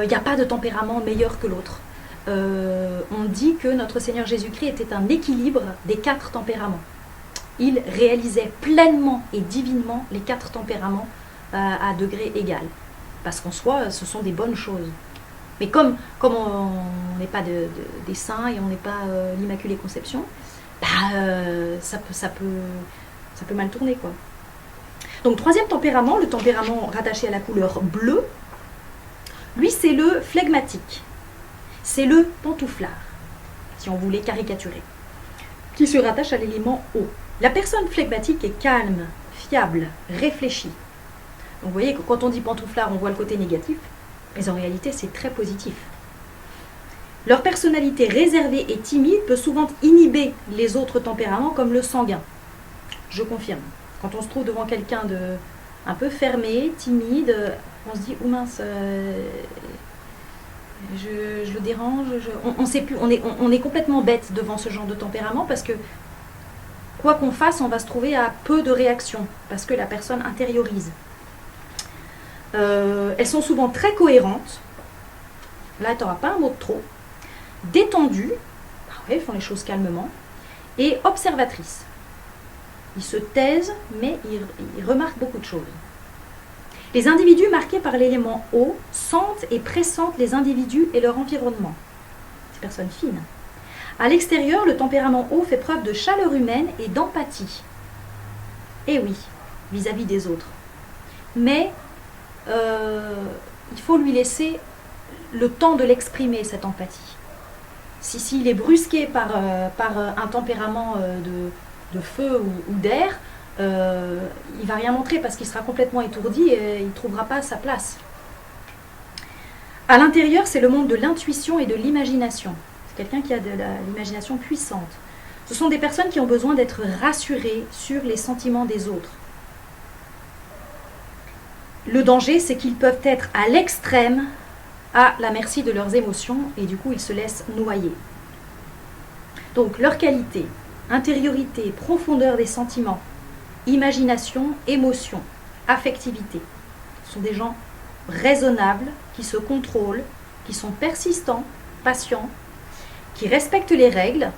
[SPEAKER 1] il n'y a pas de tempérament meilleur que l'autre. On dit que notre Seigneur Jésus-Christ était un équilibre des 4 tempéraments. Il réalisait pleinement et divinement les 4 tempéraments à degré égal. Parce qu'en soi ce sont des bonnes choses. Mais comme on n'est pas des saints et on n'est pas l'Immaculée Conception, ça peut mal tourner, quoi. Donc, troisième tempérament, le tempérament rattaché à la couleur bleue, lui, c'est le flegmatique. C'est le pantouflard, si on voulait caricaturer, qui se rattache à l'élément eau. La personne flegmatique est calme, fiable, réfléchie. Donc, vous voyez que quand on dit pantouflard, on voit le côté négatif, mais en réalité, c'est très positif. Leur personnalité réservée et timide peut souvent inhiber les autres tempéraments comme le sanguin. Je confirme. Quand on se trouve devant quelqu'un de un peu fermé, timide, on se dit « Oh mince, je le dérange ». On sait plus, on est complètement bête devant ce genre de tempérament parce que quoi qu'on fasse, on va se trouver à peu de réactions parce que la personne intériorise. Elles sont souvent très cohérentes. Là, tu n'auras pas un mot de trop. Détendues, elles font les choses calmement, et observatrices. Ils se taisent, mais ils remarquent beaucoup de choses. Les individus marqués par l'élément eau sentent et pressentent les individus et leur environnement. Ces personnes fines. À l'extérieur, le tempérament eau fait preuve de chaleur humaine et d'empathie. Et oui, vis-à-vis des autres. Mais il faut lui laisser le temps de l'exprimer, cette empathie. S'il est brusqué par un tempérament de feu ou d'air, il ne va rien montrer parce qu'il sera complètement étourdi et il ne trouvera pas sa place. À l'intérieur, c'est le monde de l'intuition et de l'imagination. C'est quelqu'un qui a de l'imagination puissante. Ce sont des personnes qui ont besoin d'être rassurées sur les sentiments des autres. Le danger, c'est qu'ils peuvent être à l'extrême à la merci de leurs émotions et du coup ils se laissent noyer. Donc leur qualité, intériorité, profondeur des sentiments, imagination, émotion, affectivité. Ce sont des gens raisonnables, qui se contrôlent, qui sont persistants, patients, qui respectent les règles.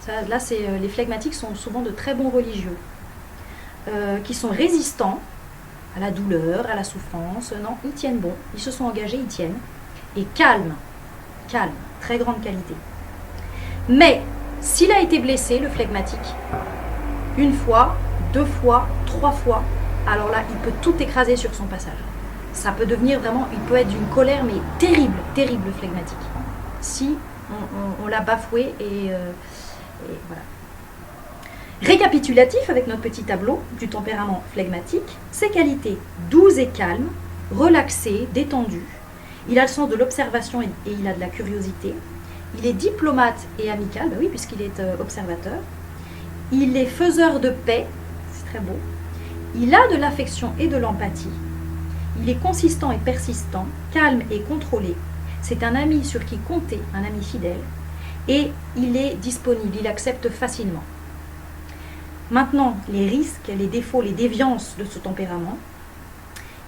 [SPEAKER 1] Les flegmatiques sont souvent de très bons religieux, qui sont résistants à la douleur, à la souffrance. Non, ils tiennent bon, ils se sont engagés, ils tiennent. Et calme, très grande qualité. Mais, s'il a été blessé, le flegmatique, 1 fois, 2 fois, 3 fois, alors là, il peut tout écraser sur son passage. Ça peut devenir vraiment, il peut être d'une colère, mais terrible, le flegmatique. Si on l'a bafoué et voilà. Récapitulatif avec notre petit tableau du tempérament flegmatique, ses qualités douces et calmes, relaxé, détendu. Il a le sens de l'observation et il a de la curiosité. Il est diplomate et amical, oui, puisqu'il est observateur. Il est faiseur de paix, c'est très beau. Il a de l'affection et de l'empathie. Il est consistant et persistant, calme et contrôlé. C'est un ami sur qui compter, un ami fidèle. Et il est disponible, il accepte facilement. Maintenant, les risques, les défauts, les déviances de ce tempérament,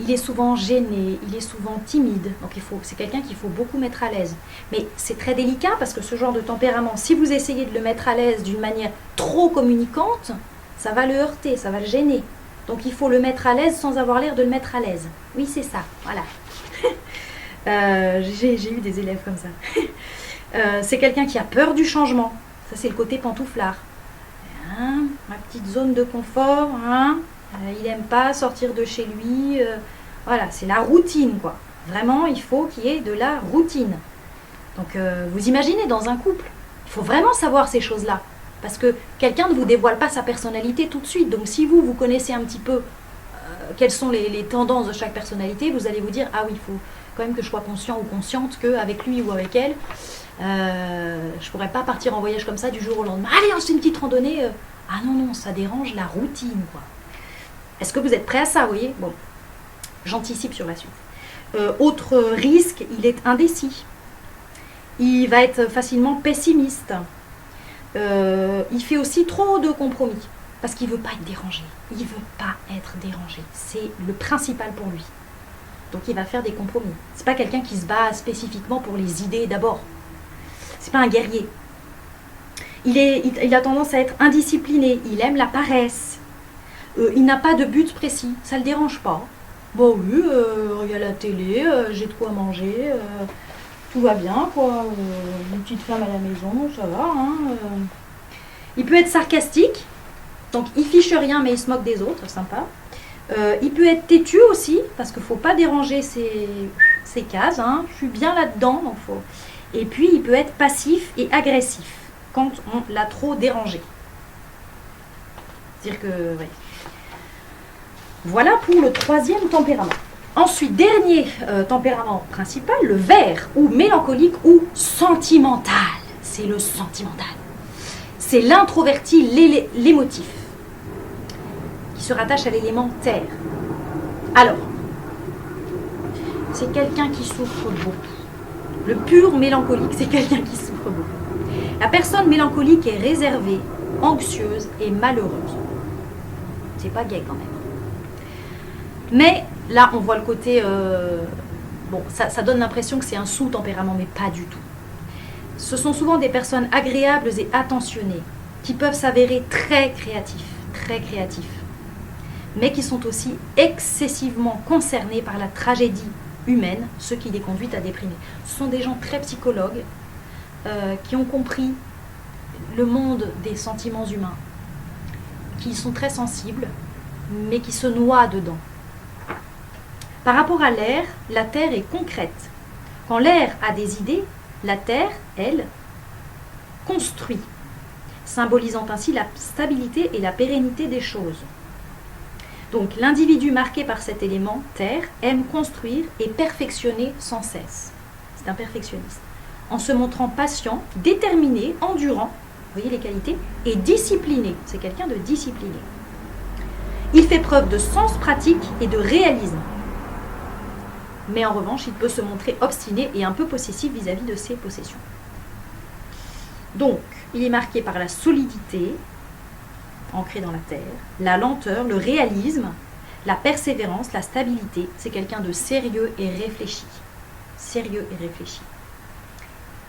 [SPEAKER 1] il est souvent gêné, il est souvent timide, donc c'est quelqu'un qu'il faut beaucoup mettre à l'aise. Mais c'est très délicat parce que ce genre de tempérament, si vous essayez de le mettre à l'aise d'une manière trop communicante, ça va le heurter, ça va le gêner. Donc il faut le mettre à l'aise sans avoir l'air de le mettre à l'aise. Oui, c'est ça, voilà. J'ai eu des élèves comme ça. C'est quelqu'un qui a peur du changement. Ça, c'est le côté pantouflard. Hein, ma petite zone de confort, hein, il n'aime pas sortir de chez lui. Voilà, c'est la routine, quoi. Vraiment, il faut qu'il y ait de la routine. Donc, vous imaginez, dans un couple, il faut vraiment savoir ces choses-là. Parce que quelqu'un ne vous dévoile pas sa personnalité tout de suite. Donc, si vous connaissez un petit peu quelles sont les tendances de chaque personnalité, vous allez vous dire, ah oui, il faut quand même que je sois conscient ou consciente qu'avec lui ou avec elle, je ne pourrais pas partir en voyage comme ça du jour au lendemain. Allez, on se fait une petite randonnée. Ah non, non, ça dérange la routine, quoi. Est-ce que vous êtes prêts à ça, vous voyez? Bon, j'anticipe sur la suite. Autre risque, il est indécis. Il va être facilement pessimiste. Il fait aussi trop de compromis. Parce qu'il ne veut pas être dérangé. Il ne veut pas être dérangé. C'est le principal pour lui. Donc il va faire des compromis. C'est pas quelqu'un qui se bat spécifiquement pour les idées d'abord. C'est pas un guerrier. Il a tendance à être indiscipliné. Il aime la paresse. Il n'a pas de but précis. Ça le dérange pas. Bon oui, il y a la télé, j'ai de quoi manger, tout va bien quoi. Une petite femme à la maison, ça va. Hein, Il peut être sarcastique. Donc il fiche rien mais il se moque des autres, sympa. Il peut être têtu aussi, parce qu'il ne faut pas déranger ses cases. Hein. Je suis bien là-dedans. Donc faut... Et puis il peut être passif et agressif quand on l'a trop dérangé. C'est-à-dire que... Ouais. Voilà pour le 3e tempérament. Ensuite, dernier tempérament principal, le vert, ou mélancolique ou sentimental. C'est le sentimental. C'est l'introverti, l'émotif, qui se rattache à l'élément terre. Alors, c'est quelqu'un qui souffre beaucoup. Le pur mélancolique, c'est quelqu'un qui souffre beaucoup. La personne mélancolique est réservée, anxieuse et malheureuse. C'est pas gai quand même. Mais là, on voit le côté... bon, ça donne l'impression que c'est un sous-tempérament, mais pas du tout. Ce sont souvent des personnes agréables et attentionnées, qui peuvent s'avérer très créatifs, mais qui sont aussi excessivement concernés par la tragédie humaine, ce qui les conduit à déprimer. Ce sont des gens très psychologues, qui ont compris le monde des sentiments humains, qui sont très sensibles, mais qui se noient dedans. Par rapport à l'air, la terre est concrète. Quand l'air a des idées, la terre, elle, construit, symbolisant ainsi la stabilité et la pérennité des choses. Donc l'individu marqué par cet élément, terre, aime construire et perfectionner sans cesse. C'est un perfectionniste. En se montrant patient, déterminé, endurant, vous voyez les qualités, et discipliné. C'est quelqu'un de discipliné. Il fait preuve de sens pratique et de réalisme. Mais en revanche, il peut se montrer obstiné et un peu possessif vis-à-vis de ses possessions. Donc, il est marqué par la solidité, ancrée dans la terre, la lenteur, le réalisme, la persévérance, la stabilité. C'est quelqu'un de sérieux et réfléchi. Sérieux et réfléchi.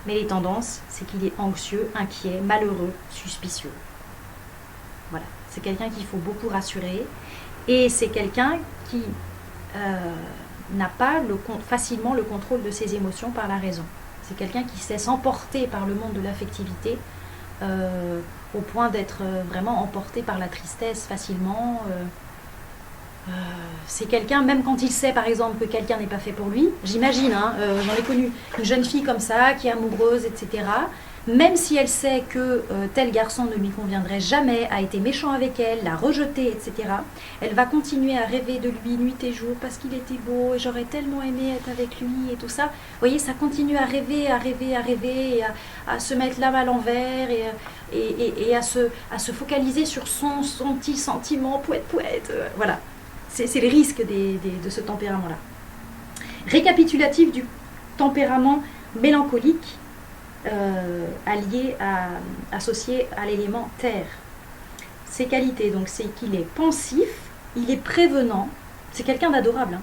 [SPEAKER 1] Mais les tendances, c'est qu'il est anxieux, inquiet, malheureux, suspicieux. Voilà, c'est quelqu'un qu'il faut beaucoup rassurer. Et c'est quelqu'un qui... n'a pas facilement le contrôle de ses émotions par la raison. C'est quelqu'un qui sait s'emporter par le monde de l'affectivité au point d'être vraiment emporté par la tristesse facilement. C'est quelqu'un, même quand il sait par exemple que quelqu'un n'est pas fait pour lui, j'imagine, j'en ai connu une jeune fille comme ça, qui est amoureuse, etc. Même si elle sait que tel garçon ne lui conviendrait jamais, a été méchant avec elle, l'a rejeté, etc., elle va continuer à rêver de lui nuit et jour parce qu'il était beau et j'aurais tellement aimé être avec lui et tout ça. Vous voyez, ça continue à rêver, et à se mettre l'âme à l'envers et à se focaliser sur son petit sentiment poète. Voilà, c'est les risques de ce tempérament-là. Récapitulatif du tempérament mélancolique, associé à l'élément terre. ses qualités, donc c'est qu'il est pensif, il est prévenant, c'est quelqu'un d'adorable, hein.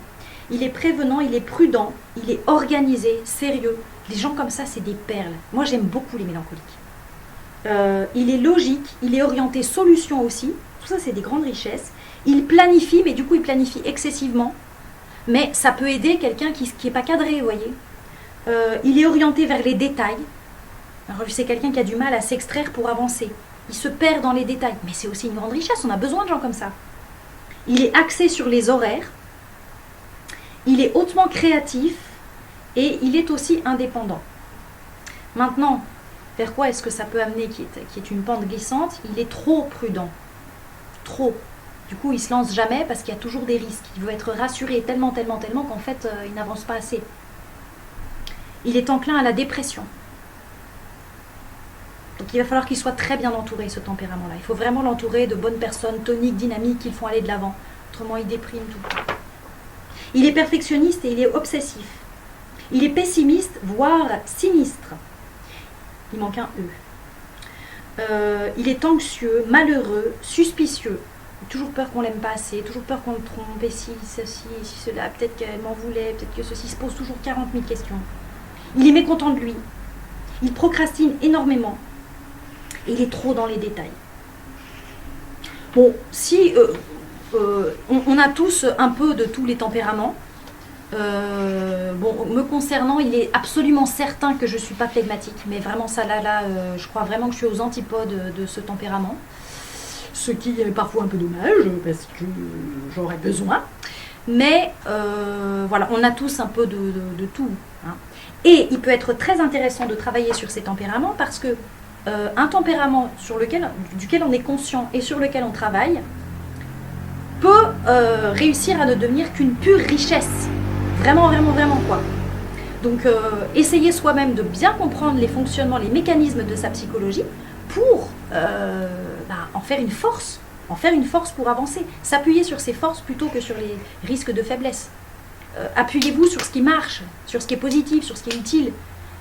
[SPEAKER 1] Il est prévenant, il est prudent, il est organisé, sérieux. Les gens comme ça, c'est des perles. Moi, j'aime beaucoup les mélancoliques. Il est logique, il est orienté solution aussi. Tout ça, c'est des grandes richesses. Il planifie, mais du coup, il planifie excessivement. Mais ça peut aider quelqu'un qui n'est pas cadré, vous voyez. Il est orienté vers les détails. Alors, c'est quelqu'un qui a du mal à s'extraire pour avancer. Il se perd dans les détails. Mais c'est aussi une grande richesse, on a besoin de gens comme ça. Il est axé sur les horaires. Il est hautement créatif et il est aussi indépendant. Maintenant, vers quoi est-ce que ça peut amener qui est une pente glissante? Il est trop prudent. Trop. Du coup, il ne se lance jamais parce qu'il y a toujours des risques. Il veut être rassuré tellement qu'en fait, il n'avance pas assez. Il est enclin à la dépression. Donc il va falloir qu'il soit très bien entouré, ce tempérament-là. Il faut vraiment l'entourer de bonnes personnes toniques, dynamiques, qui le font aller de l'avant. Autrement, il déprime tout. Il est perfectionniste et il est obsessif. Il est pessimiste, voire sinistre. Il manque un E. Il est anxieux, malheureux, suspicieux. Toujours peur qu'on l'aime pas assez, toujours peur qu'on le trompe, et si ceci, si cela, peut-être qu'elle m'en voulait, peut-être que ceci, se pose toujours 40 000 questions. Il est mécontent de lui. Il procrastine énormément. Et il est trop dans les détails. Bon, si... on a tous un peu de tous les tempéraments. Bon, me concernant, il est absolument certain que je ne suis pas flegmatique. Mais vraiment, ça là, je crois vraiment que je suis aux antipodes de ce tempérament. Ce qui est parfois un peu dommage, parce que j'aurais besoin. Mais voilà, on a tous un peu de tout. Hein. Et il peut être très intéressant de travailler sur ces tempéraments parce que un tempérament duquel on est conscient et sur lequel on travaille peut réussir à ne devenir qu'une pure richesse. Vraiment, vraiment, vraiment quoi. Donc essayer soi-même de bien comprendre les fonctionnements, les mécanismes de sa psychologie pour en faire une force. En faire une force pour avancer. S'appuyer sur ses forces plutôt que sur les risques de faiblesse. Appuyez-vous sur ce qui marche, sur ce qui est positif, sur ce qui est utile.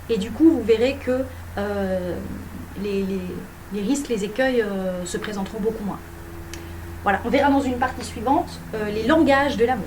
[SPEAKER 1] Et du coup, vous verrez que les risques, les écueils se présenteront beaucoup moins. Voilà, on verra dans une partie suivante les langages de l'amour.